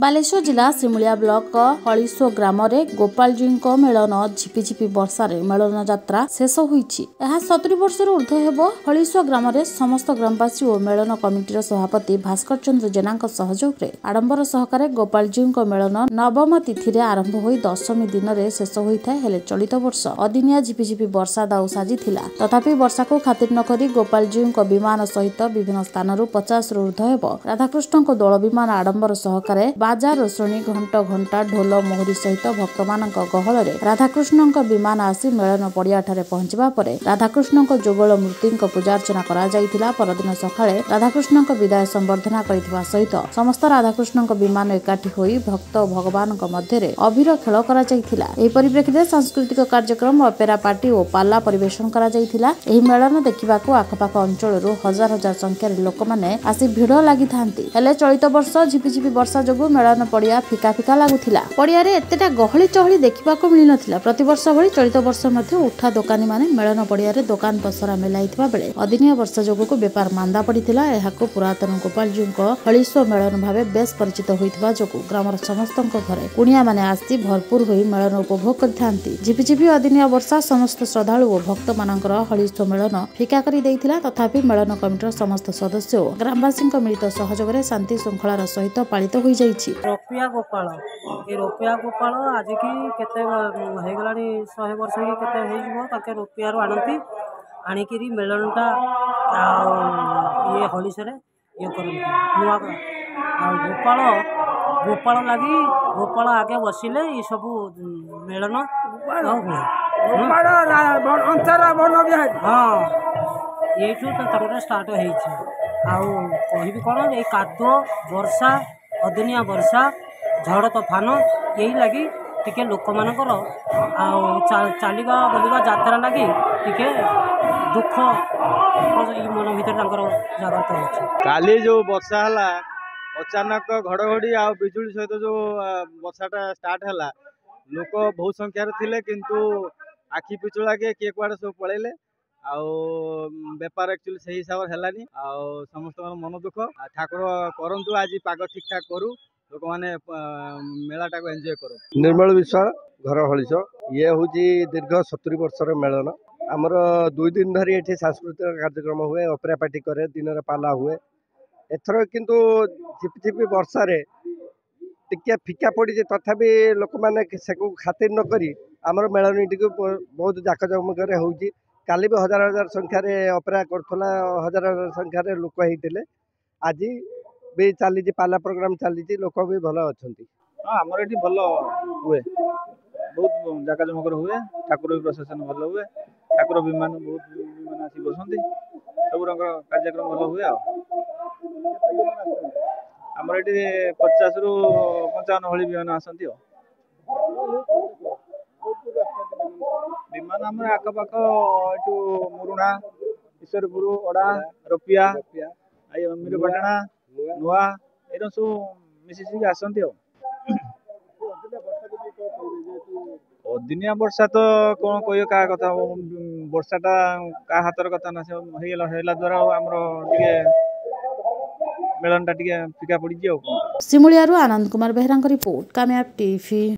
बालेश्वर जिला सिमुलिया ब्लॉक हलिसो ग्राम गोपालजी मेलन झिपिझिपि वर्षा मेलन यात्रा शेष होईछि। 70 वर्ष ऊर्ध्व हेब। हलिसो ग्राम समस्त ग्रामवासी और मेलन कमिटीर सभापति भास्कर चंद्र जेना सहयोग आडंबर सहकारे गोपालजी मेलन नवम तिथि आरंभ हो दशमी दिन में शेष होता है। चलित वर्ष अदिनिया झिपिझिपि वर्षा दाऊ साजिथिला। तथापि वर्षा को खातिर नकरी गोपालजी विमान सहित विभिन्न स्थान 50 ऊर्ध्व हेब राधाकृष्ण दोल विमान आडंबर सहकारे बाजा रोषणी घंट घंटा ढोल मोहरी सहित भक्त मान गहल राधाकृष्ण विमान आसी मेलन पड़िया पहुंचवा पर राधाकृष्ण जुगल मूर्ति पूजार्चना करा। परदिन सकाळे राधाकृष्ण विदाय संबर्धना करथिबा सहित समस्त राधाकृष्ण विमान एकाठी होई भक्त भगवान मध्य अबीर खेल करा जायथिला। एही परिप्रेक्षित सांस्कृतिक कार्यक्रम अपेरा पार्टी और पाला परिवेशन करा जायथिला। एही मेलन देखिबाकू आखपाख अंचल हजार हजार संख्यार लोक माने आसी भिड़ लागि थांती। हेले चलित वर्ष झिपिझिपि वर्षा जोगु मेलन पड़िया फिका फिका लागुथिला। पड़ियारे एतेटा गहली चहली देखिबाकू मिलि नथिला। प्रतिवर्ष भली चलित वर्ष मध्ये उठा दोकानी माने मेलन पड़ियारे दोकान पसरा मेलाइथिबा बेले अदिनिया वर्षा जोगु बेपार मांदा पड़िथिला। एहाको पुरातन गोपालजी हलिसो मेलन भावे बेस परिचित होइथिबा जोगु ग्रामर समस्तଙ୍କ घरे कुणिया माने आसी भरपूर होई मेलन उपभोग करथांती। झिपिझिपि अदिनिया वर्षा समस्त श्रद्धालु और भक्त मानकर हलिसो मेलन फिका करी देइथिला। तथापि मेलन कमिटीर समस्त सदस्य और ग्रामवासी मिलित सहयोग रे शांति श्रृंखलार सहित पालित होई जाइछि। रोपिया गोपाल आज की केते हे गलानी 100 वर्ष की केते हे जिवो ताके रोपिया रो आनंती आनिकिरी मेलनटा ये हलिसरे ये करन नुआ गोपाल लगी गोपाल आगे बसिले ये सब मेलन हाँ ये स्टार्ट होही कौन ये कादो वर्षा अदिनिया वर्षा झड़ तोफान यही लगी टिके लोक मानकर चलवा बोलवा यात्रा लगी टिके दुख मन भीतर जागृत हो। काली जो वर्षा है अचानक घड़घड़ी आ बिजुली सहित जो वर्षाटा स्टार्ट है लोक बहुत संख्यार थिले किंतु आखि पिछुड़ा के किए कुआड़े सब पलैले बेपार एक्चुअली सही हिसाब से है समस्त मन दुख ठाकुर करंतु आज पाग ठीक ठाक करू लोक मैंने मेलाटा को एंजॉय करू। निर्मल विश्वाल घर हलिस ये हूँ दीर्घ 70 वर्षर मेलन आमर 2 दिन धरी ये सांस्कृतिक कार्यक्रम हुए अपेरा पार्टी करे दिन पाला हुए एथर किंतु झिपिझिपि वर्षा रे टिके फिका पड़ी तथापि लोक मैंने से खातिर न करी आमर मेलन टी बहुत जाकजमक होउची। काली भी हजार हजार संख्यार अपेरा करथला हजार हजार संख्यार लोक होते आज भी चली पाला प्रोग्राम चली लोक भी भल अच्छा। हाँ आमर ये भल हुए बहुत जाकजमक हुए ठाकुर प्रशासन भल हुए ठाकुर विमान बहुत विमान आसी बसती सब रंग कार्यक्रम भल हुए आमर ये 50 रु 55 भली विमान आसती विमान आम आखपाख यू मुरुणा ईश्वरपुर ओडा रोपिया मीरपाटना नुआ ये सब मिशिक आसती। अदिनिया वर्षा तो कौन कह क्या कथा वर्षाटा क्या हाथर कथा ना से द्वारा आमर टे मेलन टा फिका पड़ी। सिमुलिया आनंद कुमार बेहरा रिपोर्ट कामयाब टीवी।